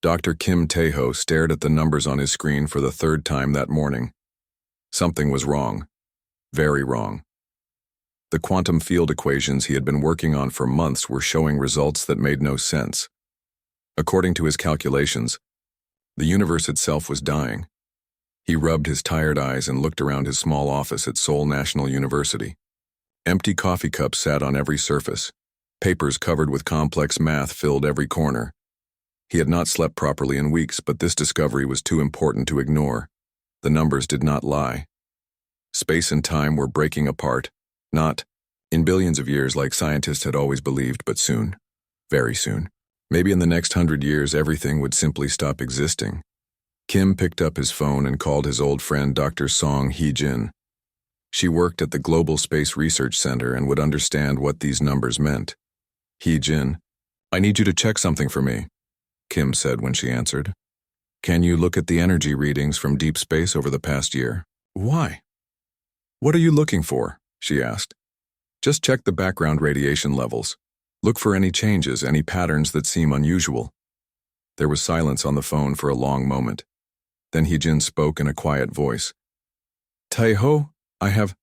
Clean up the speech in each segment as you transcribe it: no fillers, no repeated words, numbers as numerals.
Dr. Kim Tae-ho stared at the numbers on his screen for the third time that morning. Something was wrong. Very wrong. The quantum field equations he had been working on for months were showing results that made no sense. According to his calculations, the universe itself was dying. He rubbed his tired eyes and looked around his small office at Seoul National University. Empty coffee cups sat on every surface. Papers covered with complex math filled every corner. He had not slept properly in weeks, but this discovery was too important to ignore. The numbers did not lie. Space and time were breaking apart, not in billions of years like scientists had always believed, but soon, very soon. Maybe in the next 100 years, everything would simply stop existing. Kim picked up his phone and called his old friend Dr. Song Hee-jin. She worked at the Global Space Research Center and would understand what these numbers meant. Hee-jin, "I need you to check something for me," Kim said when she answered. "Can you look at the energy readings from deep space over the past year?" "Why?" "What are you looking for?" she asked. "Just check the background radiation levels. Look for any changes, any patterns that seem unusual." There was silence on the phone for a long moment. Then Hee-jin spoke in a quiet voice. "Tae-ho, I have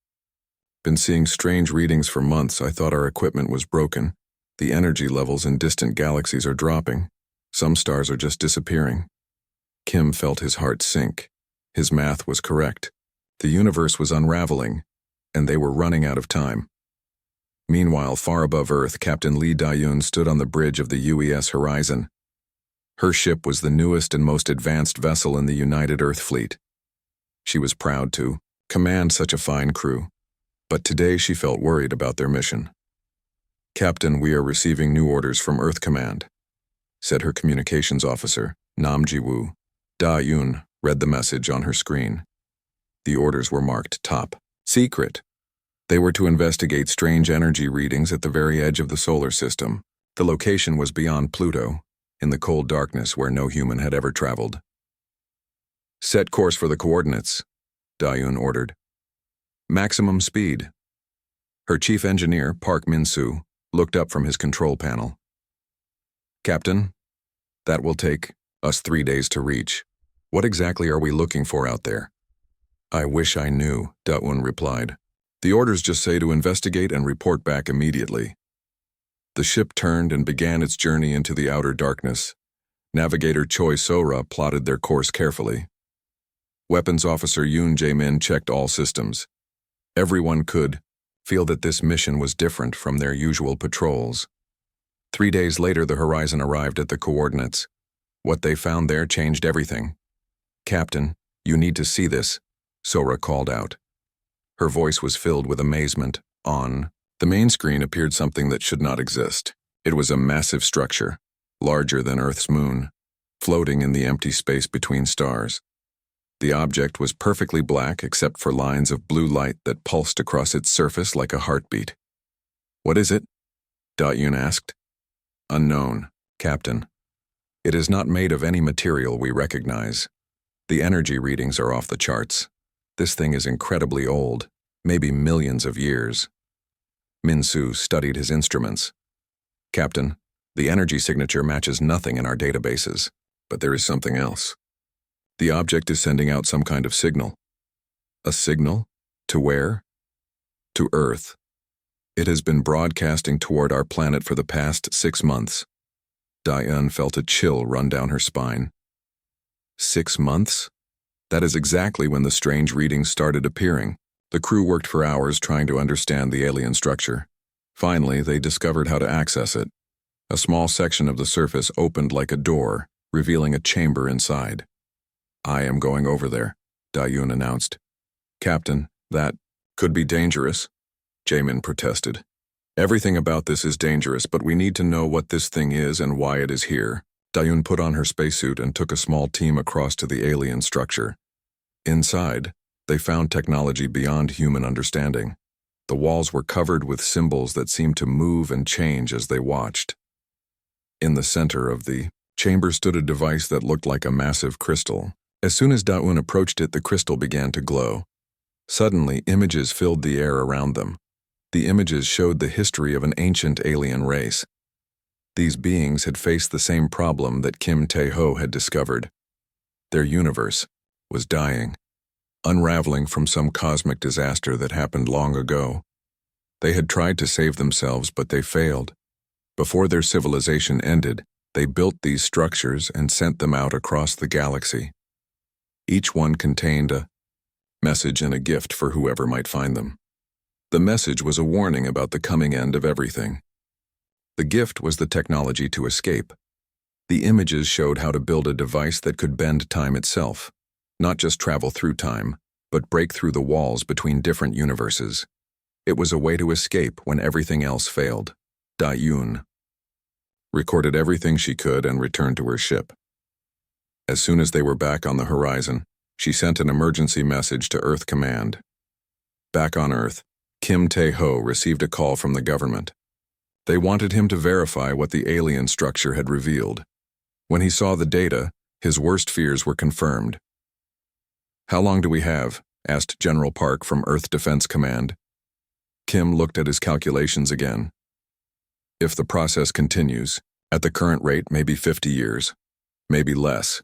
been seeing strange readings for months. I thought our equipment was broken. The energy levels in distant galaxies are dropping. Some stars are just disappearing." Kim felt his heart sink. His math was correct. The universe was unraveling, and they were running out of time. Meanwhile, far above Earth, Captain Lee Da-yoon stood on the bridge of the UES Horizon. Her ship was the newest and most advanced vessel in the United Earth Fleet. She was proud to command such a fine crew, but today she felt worried about their mission. "Captain, we are receiving new orders from Earth Command," said her communications officer, Nam Ji-woo. Da-yoon read the message on her screen. The orders were marked top secret. They were to investigate strange energy readings at the very edge of the solar system. The location was beyond Pluto, in the cold darkness where no human had ever traveled. "Set course for the coordinates," Da-yoon ordered. "Maximum speed." Her chief engineer, Park Min-soo, looked up from his control panel. "Captain, that will take us 3 days to reach. What exactly are we looking for out there?" "I wish I knew," Da-yoon replied. "The orders just say to investigate and report back immediately." The ship turned and began its journey into the outer darkness. Navigator Choi So-ra plotted their course carefully. Weapons Officer Yoon Jae-min checked all systems. Everyone could feel that this mission was different from their usual patrols. 3 days later, the Horizon arrived at the coordinates. What they found there changed everything. "Captain, you need to see this," So-ra called out. Her voice was filled with amazement. On the main screen appeared something that should not exist. It was a massive structure, larger than Earth's moon, floating in the empty space between stars. The object was perfectly black except for lines of blue light that pulsed across its surface like a heartbeat. "What is it?" Da-yoon asked. "Unknown, Captain. It is not made of any material we recognize. The energy readings are off the charts. This thing is incredibly old, maybe millions of years." Min-soo studied his instruments. "Captain, the energy signature matches nothing in our databases, but there is something else. The object is sending out some kind of signal." "A signal? To where?" "To Earth. It has been broadcasting toward our planet for the past 6 months. Da-yoon felt a chill run down her spine. 6 months? That is exactly when the strange readings started appearing. The crew worked for hours trying to understand the alien structure. Finally, they discovered how to access it. A small section of the surface opened like a door, revealing a chamber inside. "I am going over there," Da-yoon announced. "Captain, that could be dangerous," Jae-min protested. "Everything about this is dangerous, but we need to know what this thing is and why it is here." Da-yoon put on her spacesuit and took a small team across to the alien structure. Inside, they found technology beyond human understanding. The walls were covered with symbols that seemed to move and change as they watched. In the center of the chamber stood a device that looked like a massive crystal. As soon as Da-yoon approached it, the crystal began to glow. Suddenly, images filled the air around them. The images showed the history of an ancient alien race. These beings had faced the same problem that Kim Tae-ho had discovered. Their universe was dying, unraveling from some cosmic disaster that happened long ago. They had tried to save themselves, but they failed. Before their civilization ended, they built these structures and sent them out across the galaxy. Each one contained a message and a gift for whoever might find them. The message was a warning about the coming end of everything. The gift was the technology to escape. The images showed how to build a device that could bend time itself, not just travel through time, but break through the walls between different universes. It was a way to escape when everything else failed. Da-yoon recorded everything she could and returned to her ship. As soon as they were back on the horizon, she sent an emergency message to Earth Command. Back on Earth, Kim Tae-ho received a call from the government. They wanted him to verify what the alien structure had revealed. When he saw the data, his worst fears were confirmed. "How long do we have?" asked General Park from Earth Defense Command. Kim looked at his calculations again. "If the process continues, at the current rate, maybe 50 years, maybe less.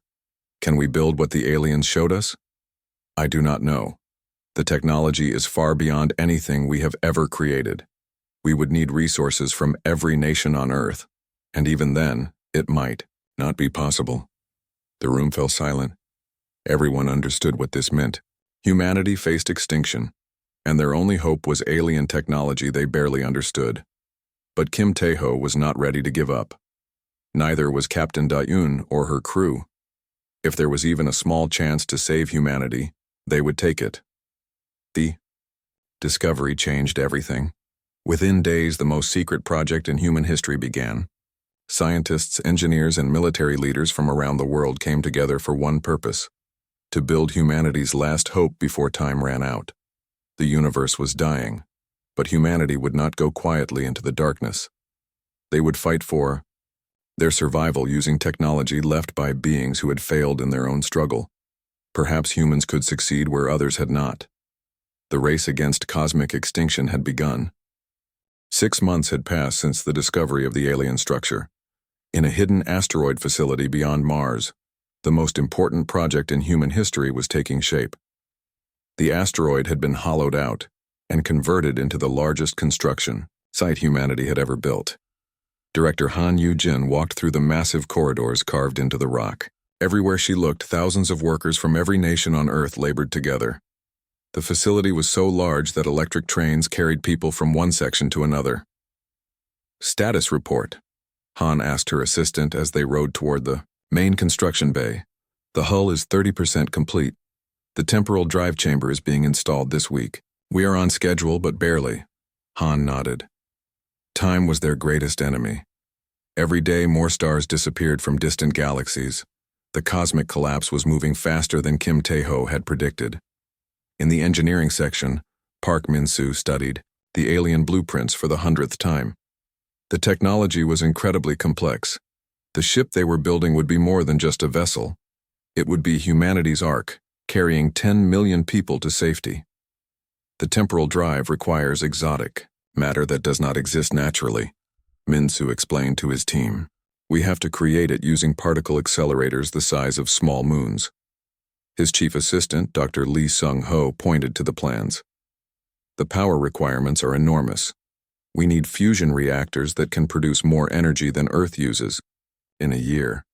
Can we build what the aliens showed us? I do not know. The technology is far beyond anything we have ever created. We would need resources from every nation on Earth, and even then, it might not be possible." The room fell silent. Everyone understood what this meant. Humanity faced extinction, and their only hope was alien technology they barely understood. But Kim Tae-ho was not ready to give up. Neither was Captain Da-yoon or her crew. If there was even a small chance to save humanity, they would take it. The discovery changed everything. Within days, the most secret project in human history began. Scientists, engineers, and military leaders from around the world came together for one purpose: to build humanity's last hope before time ran out. The universe was dying, but humanity would not go quietly into the darkness. They would fight for their survival using technology left by beings who had failed in their own struggle. Perhaps humans could succeed where others had not. The race against cosmic extinction had begun. 6 months had passed since the discovery of the alien structure. In a hidden asteroid facility beyond Mars, the most important project in human history was taking shape. The asteroid had been hollowed out and converted into the largest construction site humanity had ever built. Director Han Yu-jin walked through the massive corridors carved into the rock. Everywhere she looked, thousands of workers from every nation on Earth labored together. The facility was so large that electric trains carried people from one section to another. "Status report," Han asked her assistant as they rode toward the main construction bay. "The hull is 30% complete. The temporal drive chamber is being installed this week. We are on schedule, but barely." Han nodded. Time was their greatest enemy. Every day, more stars disappeared from distant galaxies. The cosmic collapse was moving faster than Kim Tae-ho had predicted. In the engineering section, Park Min-soo studied the alien blueprints for the 100th time. The technology was incredibly complex. The ship they were building would be more than just a vessel. It would be humanity's ark, carrying 10 million people to safety. The temporal drive requires exotic matter that does not exist naturally, Min-soo explained to his team. "We have to create it using particle accelerators the size of small moons." His chief assistant, Dr. Lee Sung-ho, pointed to the plans. "The power requirements are enormous. We need fusion reactors that can produce more energy than Earth uses in a year.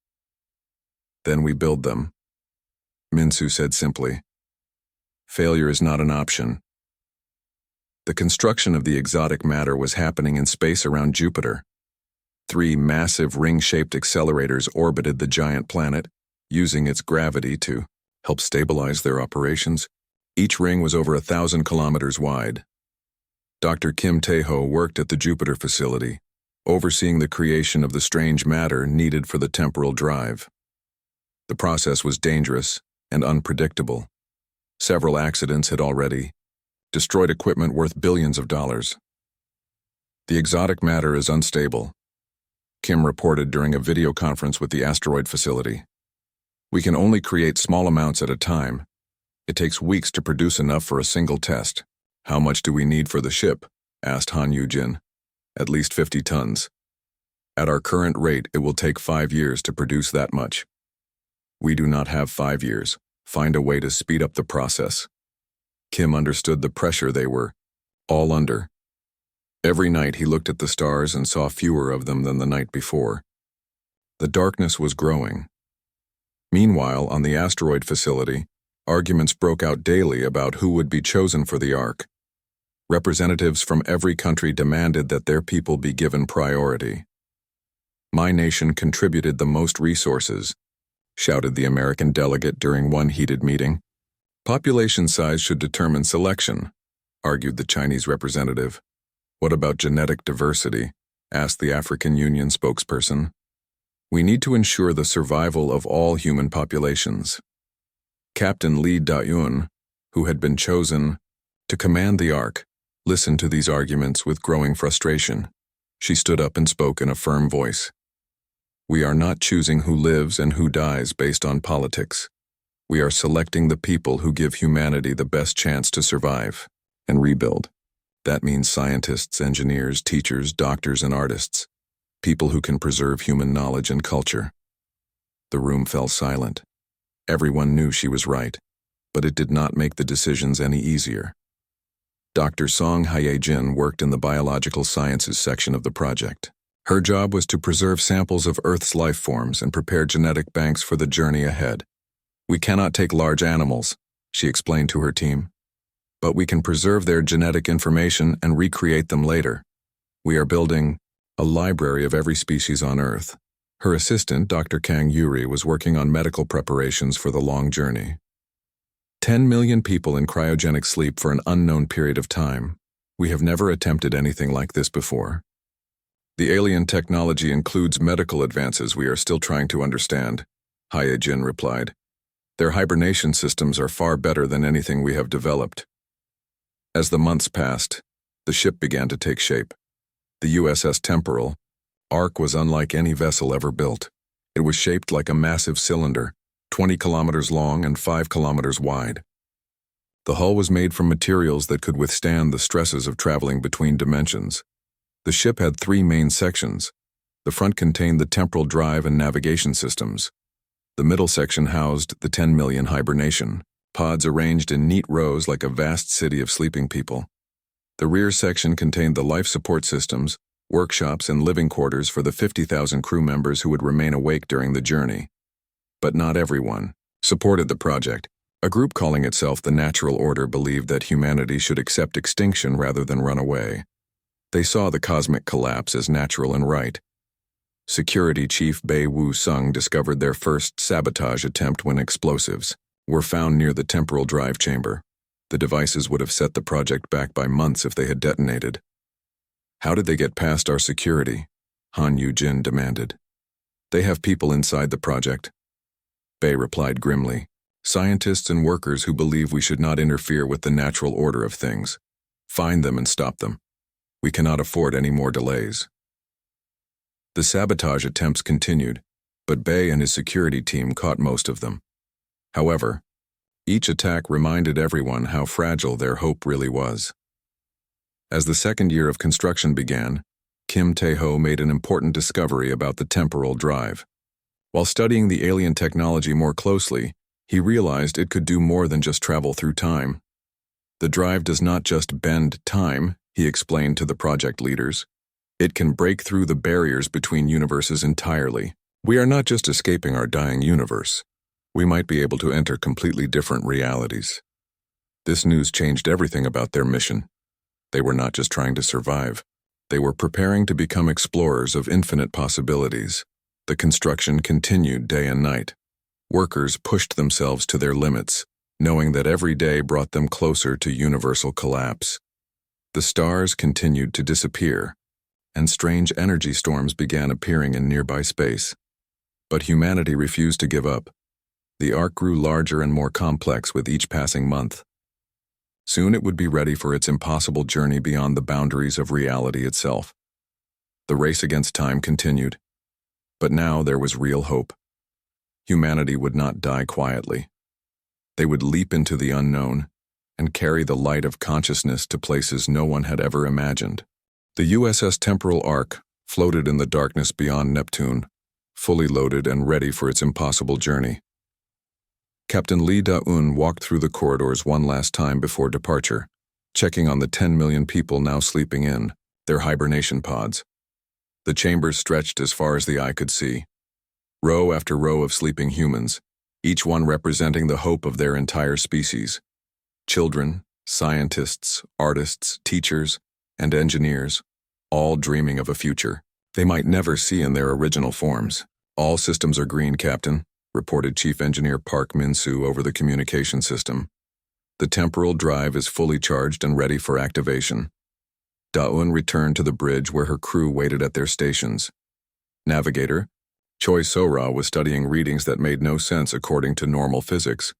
Then we build them," Min-soo said simply. "Failure is not an option." The construction of the exotic matter was happening in space around Jupiter. 3 massive ring-shaped accelerators orbited the giant planet, using its gravity to help stabilize their operations. Each ring was over 1,000 kilometers wide. Dr. Kim Tae-ho worked at the Jupiter facility, overseeing the creation of the strange matter needed for the temporal drive. The process was dangerous and unpredictable. Several accidents had already destroyed equipment worth billions of dollars. "The exotic matter is unstable," Kim reported during a video conference with the asteroid facility. "We can only create small amounts at a time. It takes weeks to produce enough for a single test." "How much do we need for the ship?" asked Han Yu-jin. "At least 50 tons. At our current rate, it will take 5 years to produce that much. We do not have 5 years. Find a way to speed up the process. Kim understood the pressure they were all under. Every night he looked at the stars and saw fewer of them than the night before. The darkness was growing. Meanwhile, on the asteroid facility, arguments broke out daily about who would be chosen for the Ark. Representatives from every country demanded that their people be given priority. "My nation contributed the most resources," shouted the American delegate during one heated meeting. "Population size should determine selection," argued the Chinese representative. "What about genetic diversity?" asked the African Union spokesperson. "We need to ensure the survival of all human populations." Captain Li Da-yun, who had been chosen to command the Ark, listened to these arguments with growing frustration. She stood up and spoke in a firm voice. "We are not choosing who lives and who dies based on politics. We are selecting the people who give humanity the best chance to survive and rebuild. That means scientists, engineers, teachers, doctors, and artists. People who can preserve human knowledge and culture." The room fell silent. Everyone knew she was right, but it did not make the decisions any easier. Dr. Song Haye-jin worked in the biological sciences section of the project. Her job was to preserve samples of Earth's life forms and prepare genetic banks for the journey ahead. "We cannot take large animals," she explained to her team, "but we can preserve their genetic information and recreate them later. We are building a library of every species on Earth." Her assistant, Dr. Kang Yuri, was working on medical preparations for the long journey. 10 million people in cryogenic sleep for an unknown period of time. We have never attempted anything like this before. The alien technology includes medical advances we are still trying to understand, Haye-jin replied. Their hibernation systems are far better than anything we have developed. As the months passed, the ship began to take shape. The USS Temporal Ark was unlike any vessel ever built. It was shaped like a massive cylinder, 20 kilometers long and 5 kilometers wide. The hull was made from materials that could withstand the stresses of traveling between dimensions. The ship had 3 main sections. The front contained the temporal drive and navigation systems. The middle section housed the 10 million hibernation pods arranged in neat rows like a vast city of sleeping people. The rear section contained the life support systems, workshops, and living quarters for the 50,000 crew members who would remain awake during the journey. But not everyone supported the project. A group calling itself the Natural Order believed that humanity should accept extinction rather than run away. They saw the cosmic collapse as natural and right. Security Chief Bei Woo-sung discovered their first sabotage attempt when explosives were found near the temporal drive chamber. The devices would have set the project back by months if they had detonated. "How did they get past our security?" Han Yu-jin demanded. "They have people inside the project," Bei replied grimly. "Scientists and workers who believe we should not interfere with the natural order of things. Find them and stop them. We cannot afford any more delays." The sabotage attempts continued, but Bei and his security team caught most of them. However, each attack reminded everyone how fragile their hope really was. As the second year of construction began, Kim Tae-ho made an important discovery about the temporal drive. While studying the alien technology more closely, he realized it could do more than just travel through time. "The drive does not just bend time," he explained to the project leaders. "It can break through the barriers between universes entirely. We are not just escaping our dying universe. We might be able to enter completely different realities." This news changed everything about their mission. They were not just trying to survive. They were preparing to become explorers of infinite possibilities. The construction continued day and night. Workers pushed themselves to their limits, knowing that every day brought them closer to universal collapse. The stars continued to disappear, and strange energy storms began appearing in nearby space. But humanity refused to give up. The Ark grew larger and more complex with each passing month. Soon it would be ready for its impossible journey beyond the boundaries of reality itself. The race against time continued. But now there was real hope. Humanity would not die quietly. They would leap into the unknown and carry the light of consciousness to places no one had ever imagined. The USS Temporal Ark floated in the darkness beyond Neptune, fully loaded and ready for its impossible journey. Captain Lee Da-un walked through the corridors one last time before departure, checking on the 10 million people now sleeping in their hibernation pods. The chambers stretched as far as the eye could see. Row after row of sleeping humans, each one representing the hope of their entire species. Children, scientists, artists, teachers, and engineers, all dreaming of a future they might never see in their original forms. "All systems are green, Captain," reported Chief Engineer Park Min-soo over the communication system. "The temporal drive is fully charged and ready for activation." Da-un returned to the bridge where her crew waited at their stations. Navigator Choi So-ra was studying readings that made no sense according to normal physics.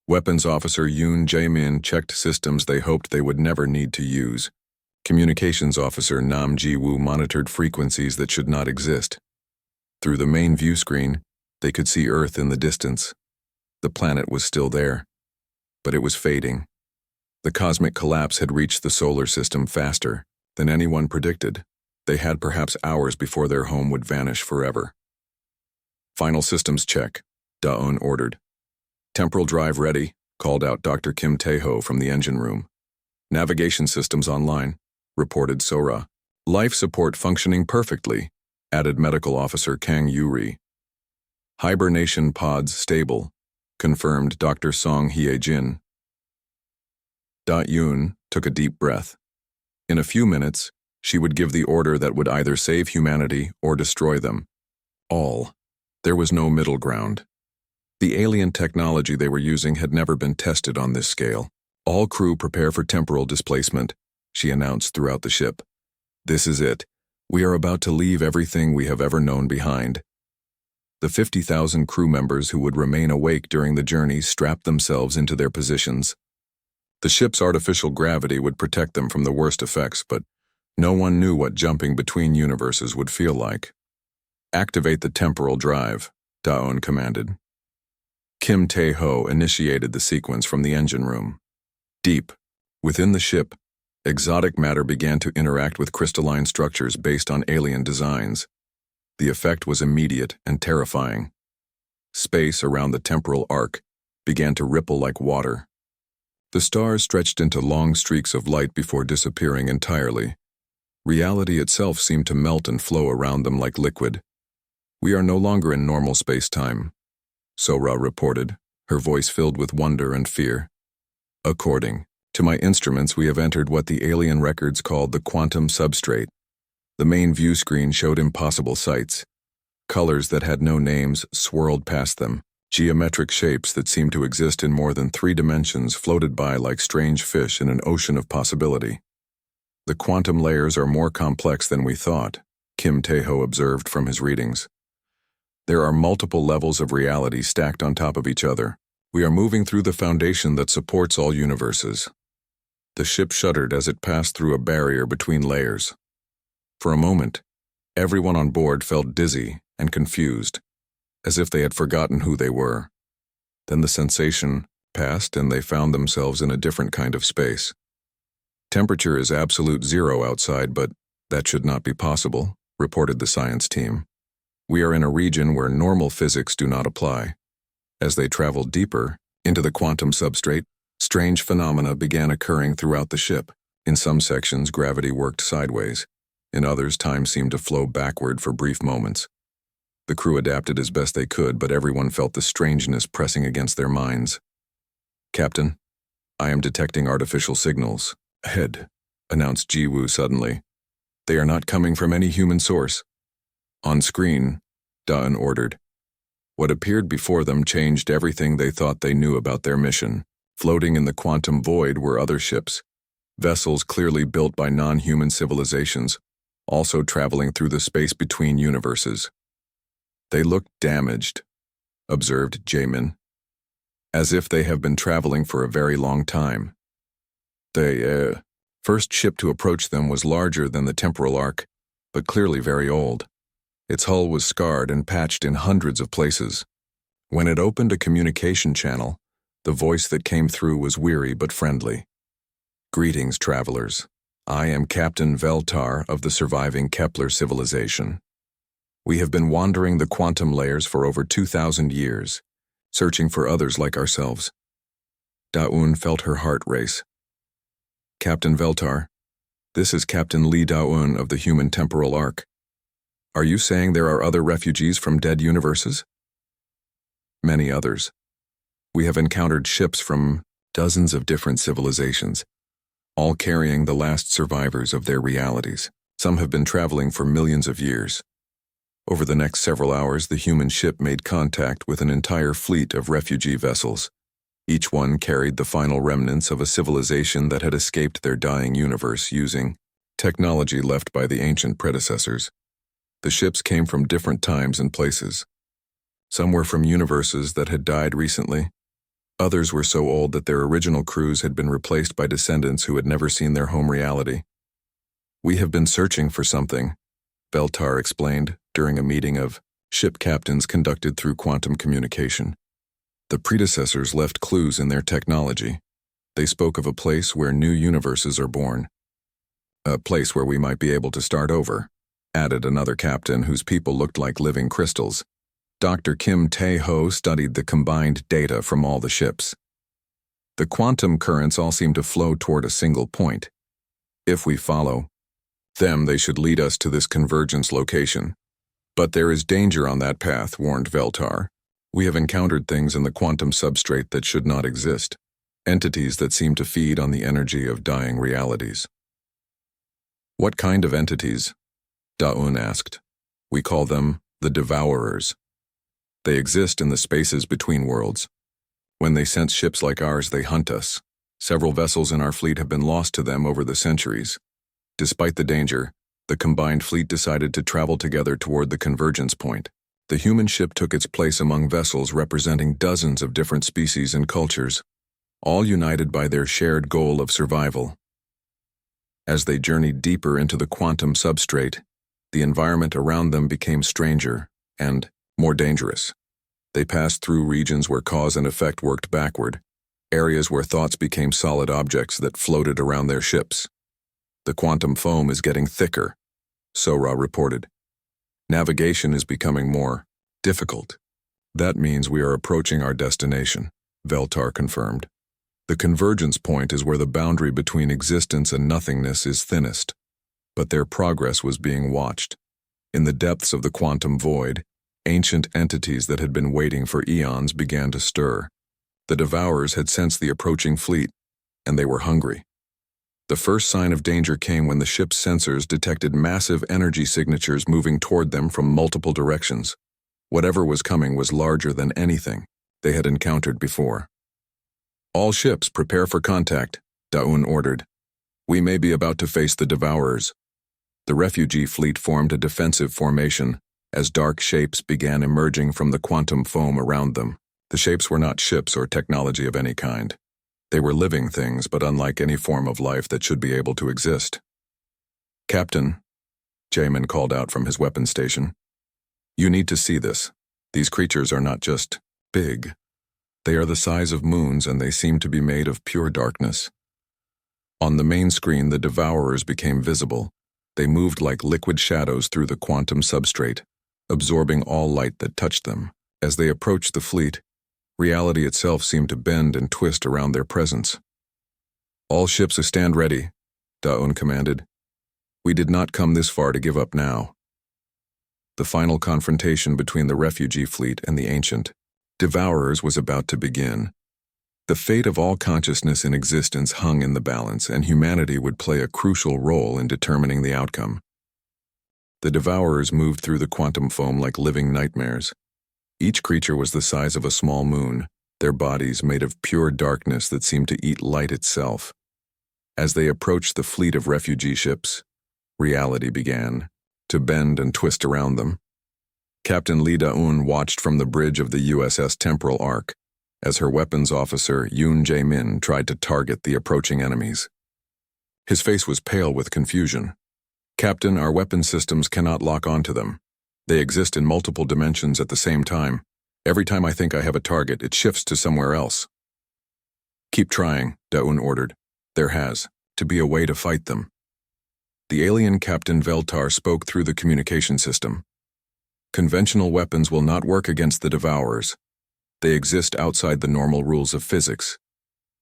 Weapons Officer Yoon Jae-min checked systems they hoped they would never need to use. Communications Officer Nam Ji-woo monitored frequencies that should not exist. Through the main view screen, they could see Earth in the distance. The planet was still there, but it was fading. The cosmic collapse had reached the solar system faster than anyone predicted. They had perhaps hours before their home would vanish forever. "Final systems check," Da-un ordered. "Temporal drive ready," called out Dr. Kim Tae-ho from the engine room. "Navigation systems online," reported So-ra. "Life support functioning perfectly," added Medical Officer Kang Yuri. "Hibernation pods stable," confirmed Dr. Song Hye-jin. Da-yoon took a deep breath. In a few minutes, she would give the order that would either save humanity or destroy them. All. There was no middle ground. The alien technology they were using had never been tested on this scale. "All crew prepare for temporal displacement," she announced throughout the ship. "This is it. We are about to leave everything we have ever known behind." The 50,000 crew members who would remain awake during the journey strapped themselves into their positions. The ship's artificial gravity would protect them from the worst effects, but no one knew what jumping between universes would feel like. "Activate the temporal drive," Da-un commanded. Kim Tae-ho initiated the sequence from the engine room. Deep, within the ship, exotic matter began to interact with crystalline structures based on alien designs. The effect was immediate and terrifying. Space around the temporal arc began to ripple like water. The stars stretched into long streaks of light before disappearing entirely. Reality itself seemed to melt and flow around them like liquid. "We are no longer in normal space-time," So-ra reported, her voice filled with wonder and fear. "According to my instruments, we have entered what the alien records called the quantum substrate." The main view screen showed impossible sights. Colors that had no names swirled past them. Geometric shapes that seemed to exist in more than 3 dimensions floated by like strange fish in an ocean of possibility. "The quantum layers are more complex than we thought," Kim Tae-ho observed from his readings. "There are multiple levels of reality stacked on top of each other. We are moving through the foundation that supports all universes." The ship shuddered as it passed through a barrier between layers. For a moment, everyone on board felt dizzy and confused, as if they had forgotten who they were. Then the sensation passed and they found themselves in a different kind of space. "Temperature is absolute zero outside, but that should not be possible," reported the science team. "We are in a region where normal physics do not apply." As they traveled deeper into the quantum substrate, strange phenomena began occurring throughout the ship. In some sections, gravity worked sideways. In others, time seemed to flow backward for brief moments. The crew adapted as best they could, but everyone felt the strangeness pressing against their minds. "Captain, I am detecting artificial signals ahead," announced Ji-woo suddenly. "They are not coming from any human source." "On screen," Da-un ordered. What appeared before them changed everything they thought they knew about their mission. Floating in the quantum void were other ships, vessels clearly built by non-human civilizations, also traveling through the space between universes. "They look damaged," observed Jamin, "as if they have been traveling for a very long time." The first ship to approach them was larger than the temporal arc, but clearly very old. Its hull was scarred and patched in hundreds of places. When it opened a communication channel, the voice that came through was weary but friendly. "Greetings, travelers. I am Captain Veltar of the surviving Kepler civilization. We have been wandering the quantum layers for over 2,000 years, searching for others like ourselves. Daun felt her heart race. Captain Veltar, this is Captain Lee Daun of the Human Temporal Arc. Are you saying there are other refugees from dead universes? Many others. We have encountered ships from dozens of different civilizations, all carrying the last survivors of their realities. Some have been traveling for millions of years. Over the next several hours, the human ship made contact with an entire fleet of refugee vessels. Each one carried the final remnants of a civilization that had escaped their dying universe using technology left by the ancient predecessors. The ships came from different times and places. Some were from universes that had died recently. Others were so old that their original crews had been replaced by descendants who had never seen their home reality. We have been searching for something, Veltar explained during a meeting of ship captains conducted through quantum communication. The predecessors left clues in their technology. They spoke of a place where new universes are born. A place where we might be able to start over, added another captain whose people looked like living crystals. Dr. Kim Tae-ho studied the combined data from all the ships. The quantum currents all seem to flow toward a single point. If we follow them, they should lead us to this convergence location. But there is danger on that path, warned Veltar. We have encountered things in the quantum substrate that should not exist, entities that seem to feed on the energy of dying realities. What kind of entities? Daun asked. We call them the Devourers. They exist in the spaces between worlds. When they sense ships like ours, they hunt us. Several vessels in our fleet have been lost to them over the centuries. Despite the danger, the combined fleet decided to travel together toward the convergence point. The human ship took its place among vessels representing dozens of different species and cultures, all united by their shared goal of survival. As they journeyed deeper into the quantum substrate, the environment around them became stranger and more dangerous. They passed through regions where cause and effect worked backward, areas where thoughts became solid objects that floated around their ships. The quantum foam is getting thicker, Sora reported. Navigation is becoming more difficult. That means we are approaching our destination, Veltar confirmed. The convergence point is where the boundary between existence and nothingness is thinnest. But their progress was being watched. In the depths of the quantum void, ancient entities that had been waiting for eons began to stir. The Devourers had sensed the approaching fleet, and they were hungry. The first sign of danger came when the ship's sensors detected massive energy signatures moving toward them from multiple directions. Whatever was coming was larger than anything they had encountered before. All ships prepare for contact, Daun ordered. We may be about to face the Devourers. The refugee fleet formed a defensive formation as dark shapes began emerging from the quantum foam around them. The shapes were not ships or technology of any kind. They were living things, but unlike any form of life that should be able to exist. Captain, Jamin called out from his weapon station. You need to see this. These creatures are not just big. They are the size of moons, and they seem to be made of pure darkness. On the main screen, the Devourers became visible. They moved like liquid shadows through the quantum substrate, absorbing all light that touched them. As they approached the fleet, reality itself seemed to bend and twist around their presence. All ships stand ready, Daun commanded. We did not come this far to give up now. The final confrontation between the refugee fleet and the ancient Devourers was about to begin. The fate of all consciousness in existence hung in the balance, and humanity would play a crucial role in determining the outcome. The Devourers moved through the quantum foam like living nightmares. Each creature was the size of a small moon, their bodies made of pure darkness that seemed to eat light itself. As they approached the fleet of refugee ships, reality began to bend and twist around them. Captain Lee Daun watched from the bridge of the USS Temporal Arc as her weapons officer Yoon Jae-min tried to target the approaching enemies. His face was pale with confusion. Captain, our weapon systems cannot lock onto them. They exist in multiple dimensions at the same time. Every time I think I have a target, it shifts to somewhere else. Keep trying, Daun ordered. There has to be a way to fight them. The alien Captain Veltar spoke through the communication system. Conventional weapons will not work against the Devourers. They exist outside the normal rules of physics.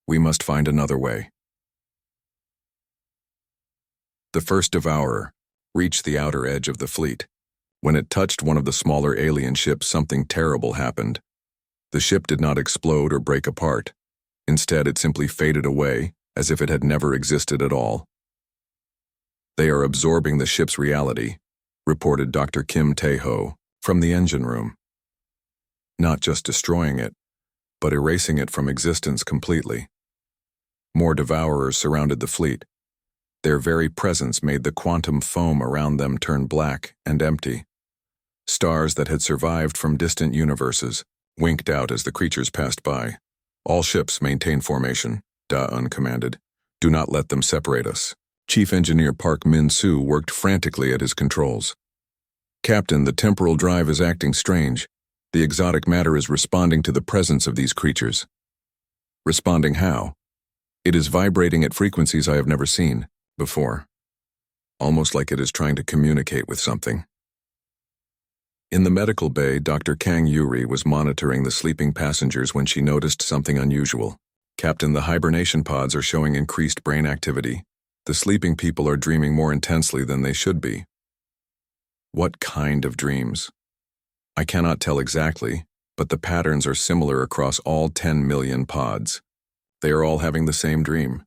We must find another way. The first Devourer reached the outer edge of the fleet. When it touched one of the smaller alien ships, something terrible happened. The ship did not explode or break apart. Instead, it simply faded away, as if it had never existed at all. "They are absorbing the ship's reality," reported Dr. Kim Tae-ho from the engine room. "Not just destroying it, but erasing it from existence completely." More Devourers surrounded the fleet. Their very presence made the quantum foam around them turn black and empty. Stars that had survived from distant universes winked out as the creatures passed by. "All ships maintain formation," Da-un commanded. "Do not let them separate us." Chief Engineer Park Min-soo worked frantically at his controls. "Captain, the temporal drive is acting strange. The exotic matter is responding to the presence of these creatures." "Responding how?" "It is vibrating at frequencies I have never seen before. Almost like it is trying to communicate with something." In the medical bay, Dr. Kang Yuri was monitoring the sleeping passengers when she noticed something unusual. "Captain, the hibernation pods are showing increased brain activity. The sleeping people are dreaming more intensely than they should be." "What kind of dreams?" "I cannot tell exactly, but the patterns are similar across all 10 million pods. They are all having the same dream."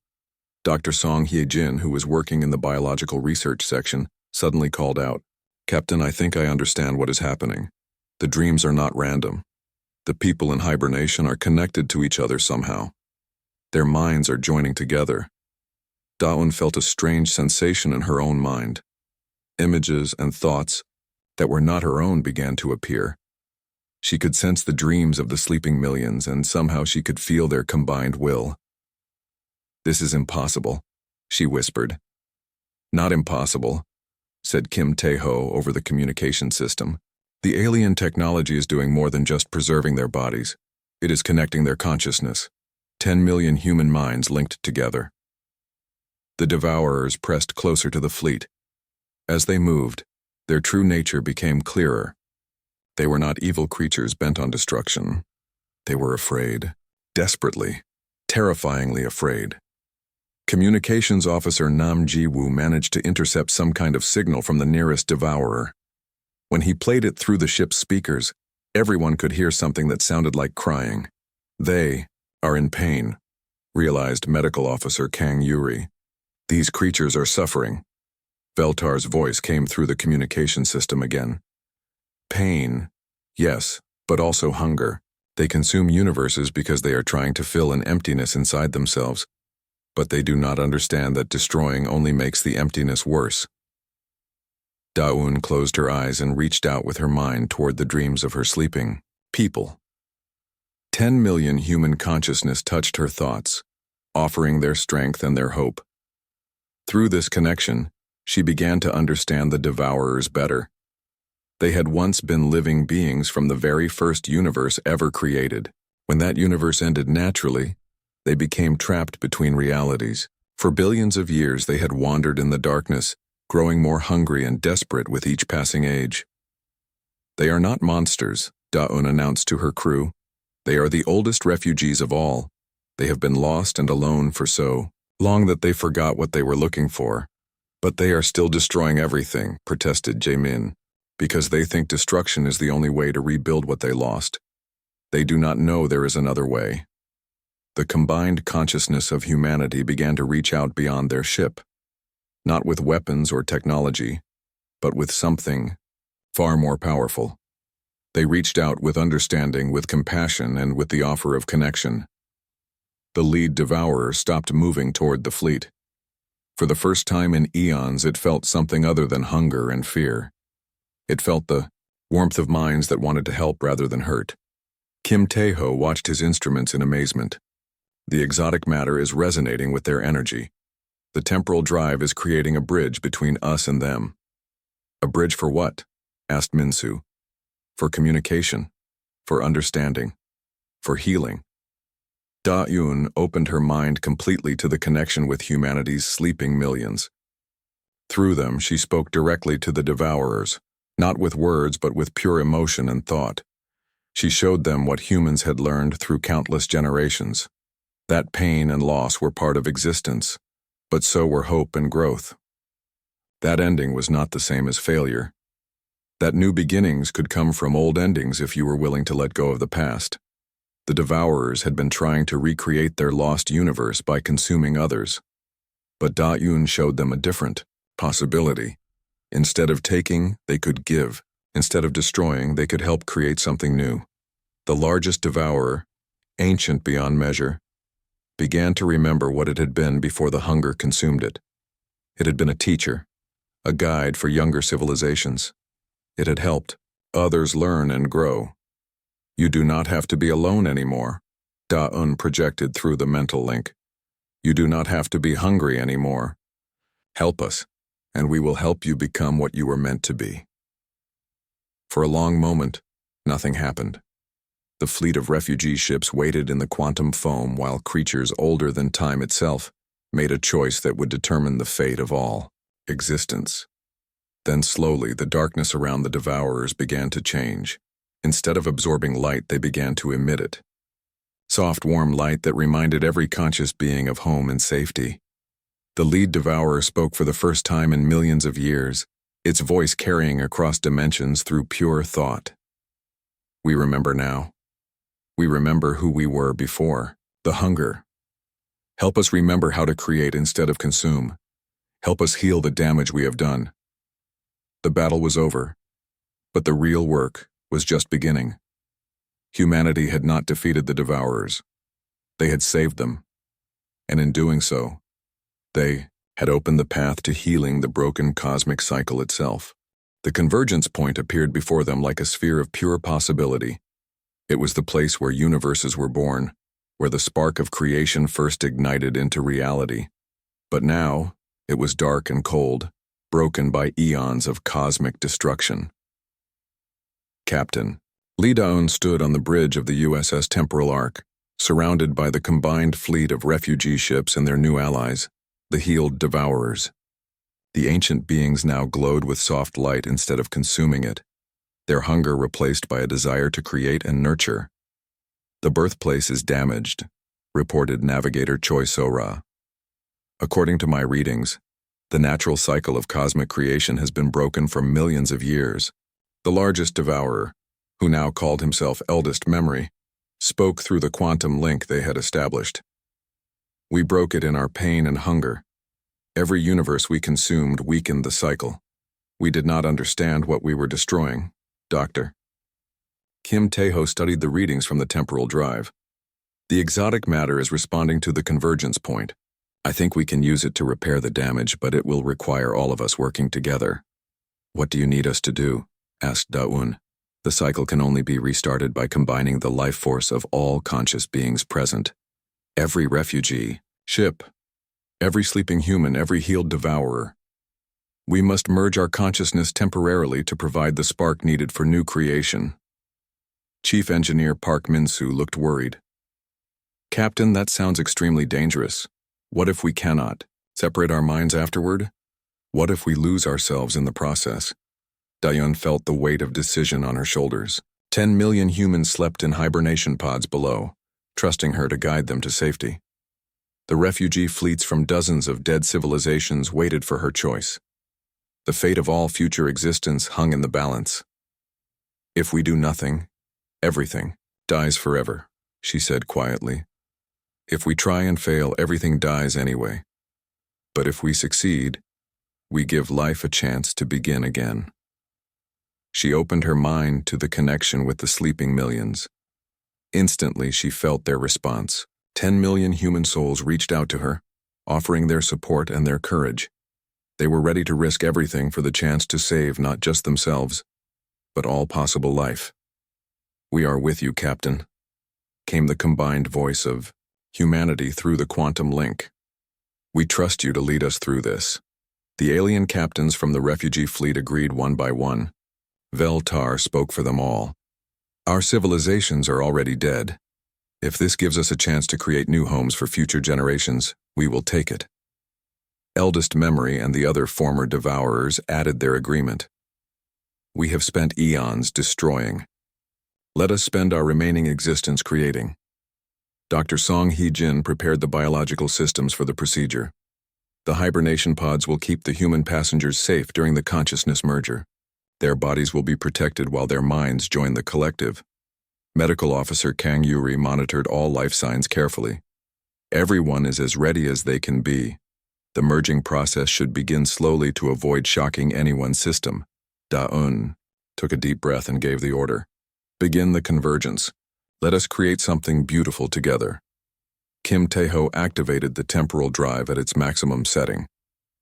Dr. Song Hye-jin, who was working in the biological research section, suddenly called out, "Captain, I think I understand what is happening. The dreams are not random. The people in hibernation are connected to each other somehow. Their minds are joining together." Da-un felt a strange sensation in her own mind. Images and thoughts that were not her own began to appear. She could sense the dreams of the sleeping millions, and somehow she could feel their combined will. "This is impossible," she whispered. "Not impossible," said Kim Tae-ho over the communication system. "The alien technology is doing more than just preserving their bodies. It is connecting their consciousness. 10 million human minds linked together." The Devourers pressed closer to the fleet. As they moved, their true nature became clearer. They were not evil creatures bent on destruction. They were afraid, desperately, terrifyingly afraid. Communications Officer Nam Ji-woo managed to intercept some kind of signal from the nearest Devourer. When he played it through the ship's speakers, everyone could hear something that sounded like crying. "They are in pain," realized Medical Officer Kang Yuri. "These creatures are suffering." Veltar's voice came through the communication system again. "Pain, yes, but also hunger. They consume universes because they are trying to fill an emptiness inside themselves, but they do not understand that destroying only makes the emptiness worse." Da-un closed her eyes and reached out with her mind toward the dreams of her sleeping people. 10 million human consciousness touched her thoughts, offering their strength and their hope. Through this connection, she began to understand the Devourers better. They had once been living beings from the very first universe ever created. When that universe ended naturally, they became trapped between realities. For billions of years they had wandered in the darkness, growing more hungry and desperate with each passing age. "They are not monsters," Da-un announced to her crew. "They are the oldest refugees of all. They have been lost and alone for so long that they forgot what they were looking for. But they are still destroying everything," protested Jae-min, "because they think destruction is the only way to rebuild what they lost. They do not know there is another way." The combined consciousness of humanity began to reach out beyond their ship, not with weapons or technology, but with something far more powerful. They reached out with understanding, with compassion, and with the offer of connection. The lead Devourer stopped moving toward the fleet. For the first time in eons, it felt something other than hunger and fear. It felt the warmth of minds that wanted to help rather than hurt. Kim Tae-ho watched his instruments in amazement. The exotic matter is resonating with their energy. The temporal drive is creating a bridge between us and them. "A bridge for what?" asked Min-soo. "For communication, for understanding, for healing." Da-un opened her mind completely to the connection with humanity's sleeping millions. Through them, she spoke directly to the devourers, not with words but with pure emotion and thought. She showed them what humans had learned through countless generations, that pain and loss were part of existence, but so were hope and growth. That ending was not the same as failure. That new beginnings could come from old endings if you were willing to let go of the past. The devourers had been trying to recreate their lost universe by consuming others. But Da-Yun showed them a different possibility. Instead of taking, they could give. Instead of destroying, they could help create something new. The largest devourer, ancient beyond measure, began to remember what it had been before the hunger consumed it. It had been a teacher, a guide for younger civilizations. It had helped others learn and grow. You do not have to be alone anymore, Da-Un projected through the mental link. You do not have to be hungry anymore. Help us, and we will help you become what you were meant to be. For a long moment, nothing happened. The fleet of refugee ships waited in the quantum foam while creatures older than time itself made a choice that would determine the fate of all existence. Then slowly, the darkness around the devourers began to change. Instead of absorbing light, they began to emit it. Soft, warm light that reminded every conscious being of home and safety. The lead devourer spoke for the first time in millions of years, its voice carrying across dimensions through pure thought. We remember now. We remember who we were before, the hunger. Help us remember how to create instead of consume. Help us heal the damage we have done. The battle was over, but the real work was just beginning. Humanity had not defeated the devourers. They had saved them, and in doing so, they had opened the path to healing the broken cosmic cycle itself. The convergence point appeared before them like a sphere of pure possibility. It was the place where universes were born, where the spark of creation first ignited into reality. But now, it was dark and cold, broken by eons of cosmic destruction. Captain, Lee Da-Un stood on the bridge of the USS Temporal Arc, surrounded by the combined fleet of refugee ships and their new allies, the healed devourers. The ancient beings now glowed with soft light instead of consuming it, their hunger replaced by a desire to create and nurture. The birthplace is damaged, reported Navigator Choi So-ra. According to my readings, the natural cycle of cosmic creation has been broken for millions of years. The largest devourer, who now called himself Eldest Memory, spoke through the quantum link they had established. We broke it in our pain and hunger. Every universe we consumed weakened the cycle. We did not understand what we were destroying, Doctor. Kim Tae-ho studied the readings from the temporal drive. The exotic matter is responding to the convergence point. I think we can use it to repair the damage, but it will require all of us working together. What do you need us to do? Asked Da-Un. The cycle can only be restarted by combining the life force of all conscious beings present. Every refugee, ship, every sleeping human, every healed devourer. We must merge our consciousness temporarily to provide the spark needed for new creation. Chief Engineer Park Min-soo looked worried. Captain, that sounds extremely dangerous. What if we cannot separate our minds afterward? What if we lose ourselves in the process? Da-Yun felt the weight of decision on her shoulders. 10 million humans slept in hibernation pods below, trusting her to guide them to safety. The refugee fleets from dozens of dead civilizations waited for her choice. The fate of all future existence hung in the balance. If we do nothing, everything dies forever, she said quietly. If we try and fail, everything dies anyway. But if we succeed, we give life a chance to begin again. She opened her mind to the connection with the sleeping millions. Instantly, she felt their response. 10 million human souls reached out to her, offering their support and their courage. They were ready to risk everything for the chance to save not just themselves, but all possible life. We are with you, Captain, came the combined voice of humanity through the quantum link. We trust you to lead us through this. The alien captains from the refugee fleet agreed one by one. Vel-Tar spoke for them all. Our civilizations are already dead. If this gives us a chance to create new homes for future generations, we will take it. Eldest Memory and the other former devourers added their agreement. We have spent eons destroying. Let us spend our remaining existence creating. Dr. Song Hee-jin prepared the biological systems for the procedure. The hibernation pods will keep the human passengers safe during the consciousness merger. Their bodies will be protected while their minds join the collective. Medical Officer Kang Yuri monitored all life signs carefully. Everyone is as ready as they can be. The merging process should begin slowly to avoid shocking anyone's system. Da-un took a deep breath and gave the order. Begin the convergence. Let us create something beautiful together. Kim Tae-ho activated the temporal drive at its maximum setting.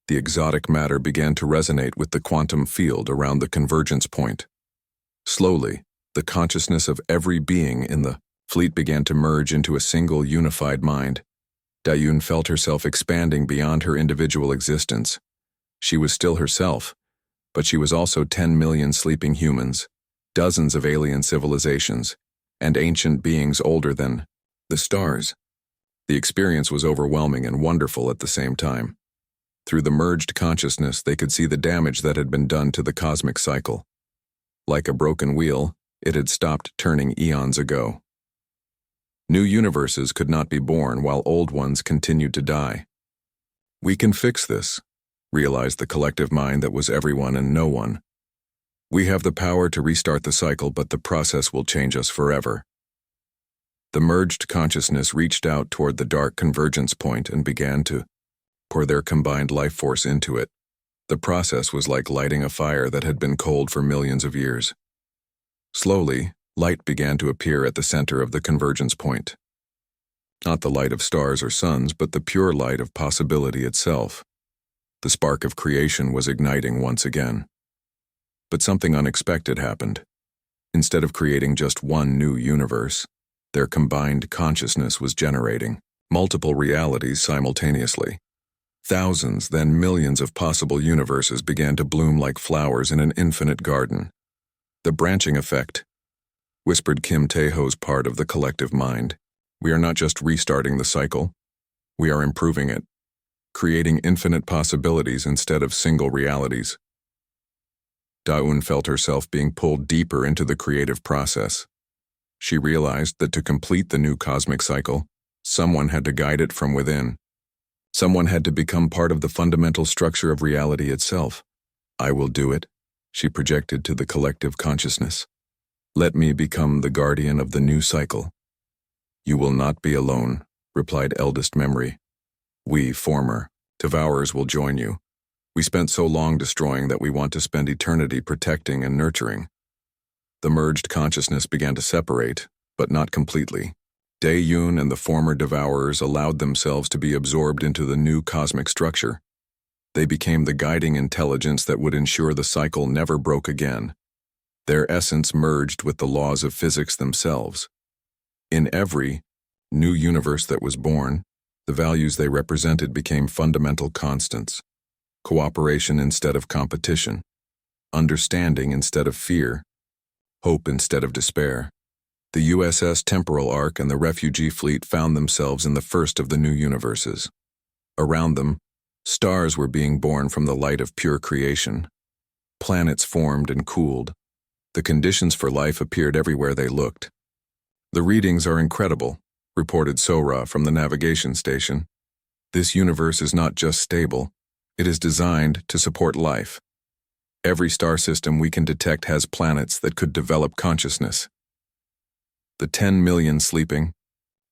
The exotic matter began to resonate with the quantum field around the convergence point. Slowly, the consciousness of every being in the fleet began to merge into a single unified mind. Da-un felt herself expanding beyond her individual existence. She was still herself, but she was also 10 million sleeping humans, dozens of alien civilizations, and ancient beings older than the stars. The experience was overwhelming and wonderful at the same time. Through the merged consciousness, they could see the damage that had been done to the cosmic cycle. Like a broken wheel, it had stopped turning eons ago. New universes could not be born while old ones continued to die. We can fix this, realized the collective mind that was everyone and no one. We have the power to restart the cycle, but the process will change us forever. The merged consciousness reached out toward the dark convergence point and began to pour their combined life force into it. The process was like lighting a fire that had been cold for millions of years. Slowly, light began to appear at the center of the convergence point. Not the light of stars or suns, but the pure light of possibility itself. The spark of creation was igniting once again. But something unexpected happened. Instead of creating just one new universe, their combined consciousness was generating multiple realities simultaneously. Thousands, then millions of possible universes began to bloom like flowers in an infinite garden. The branching effect, whispered Kim Tae-ho's part of the collective mind. We are not just restarting the cycle, we are improving it, creating infinite possibilities instead of single realities. Da-un felt herself being pulled deeper into the creative process. She realized that to complete the new cosmic cycle, someone had to guide it from within. Someone had to become part of the fundamental structure of reality itself. I will do it, she projected to the collective consciousness. Let me become the guardian of the new cycle. You will not be alone, replied Eldest Memory. We, former devourers, will join you. We spent so long destroying that we want to spend eternity protecting and nurturing. The merged consciousness began to separate, but not completely. Dae-yoon and the former devourers allowed themselves to be absorbed into the new cosmic structure. They became the guiding intelligence that would ensure the cycle never broke again. Their essence merged with the laws of physics themselves. In every new universe that was born, the values they represented became fundamental constants. Cooperation instead of competition, understanding instead of fear, hope instead of despair. The USS Temporal Ark and the refugee fleet found themselves in the first of the new universes. Around them, stars were being born from the light of pure creation. Planets formed and cooled. The conditions for life appeared everywhere they looked. The readings are incredible, reported Sora from the navigation station. This universe is not just stable, it is designed to support life. Every star system we can detect has planets that could develop consciousness. The 10 million sleeping,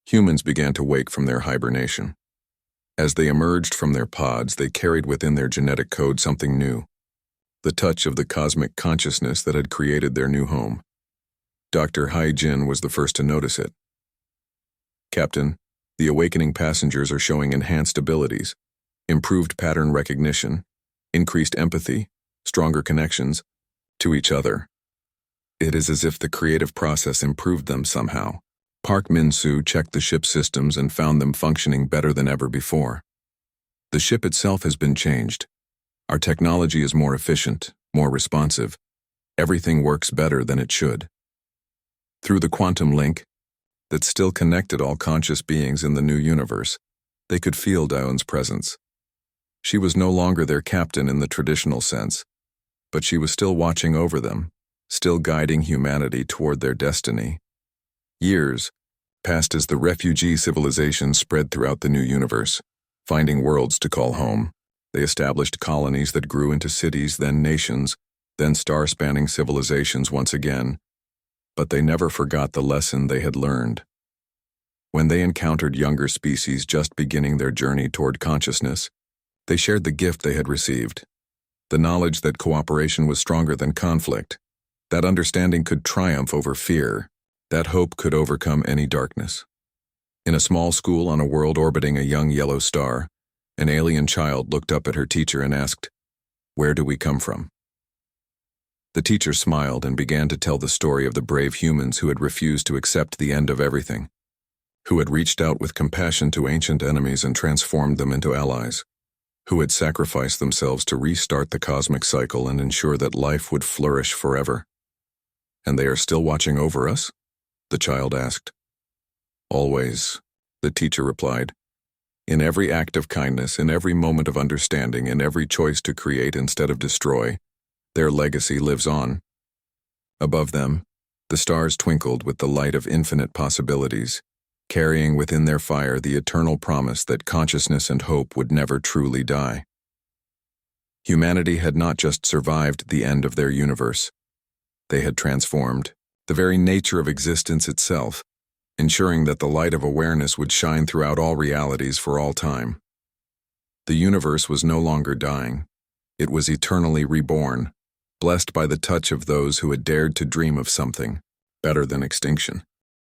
humans began to wake from their hibernation. As they emerged from their pods, they carried within their genetic code something new, the touch of the cosmic consciousness that had created their new home. Dr. Hai-jin was the first to notice it. Captain, the awakening passengers are showing enhanced abilities, improved pattern recognition, increased empathy, stronger connections to each other. It is as if the creative process improved them somehow. Park Min-soo checked the ship systems and found them functioning better than ever before. The ship itself has been changed. Our technology is more efficient, more responsive. Everything works better than it should. Through the quantum link that still connected all conscious beings in the new universe, they could feel Da-un's presence. She was no longer their captain in the traditional sense, but she was still watching over them, still guiding humanity toward their destiny. Years passed as the refugee civilization spread throughout the new universe, finding worlds to call home. They established colonies that grew into cities, then nations, then star-spanning civilizations once again. But they never forgot the lesson they had learned. When they encountered younger species just beginning their journey toward consciousness, they shared the gift they had received, the knowledge that cooperation was stronger than conflict, that understanding could triumph over fear, that hope could overcome any darkness. In a small school on a world orbiting a young yellow star, an alien child looked up at her teacher and asked, "Where do we come from?" The teacher smiled and began to tell the story of the brave humans who had refused to accept the end of everything, who had reached out with compassion to ancient enemies and transformed them into allies, who had sacrificed themselves to restart the cosmic cycle and ensure that life would flourish forever. "And they are still watching over us?" the child asked. "Always," the teacher replied. "In every act of kindness, in every moment of understanding, in every choice to create instead of destroy, their legacy lives on." Above them, the stars twinkled with the light of infinite possibilities, carrying within their fire the eternal promise that consciousness and hope would never truly die. Humanity had not just survived the end of their universe. They had transformed the very nature of existence itself, ensuring that the light of awareness would shine throughout all realities for all time. The universe was no longer dying. It was eternally reborn, blessed by the touch of those who had dared to dream of something better than extinction.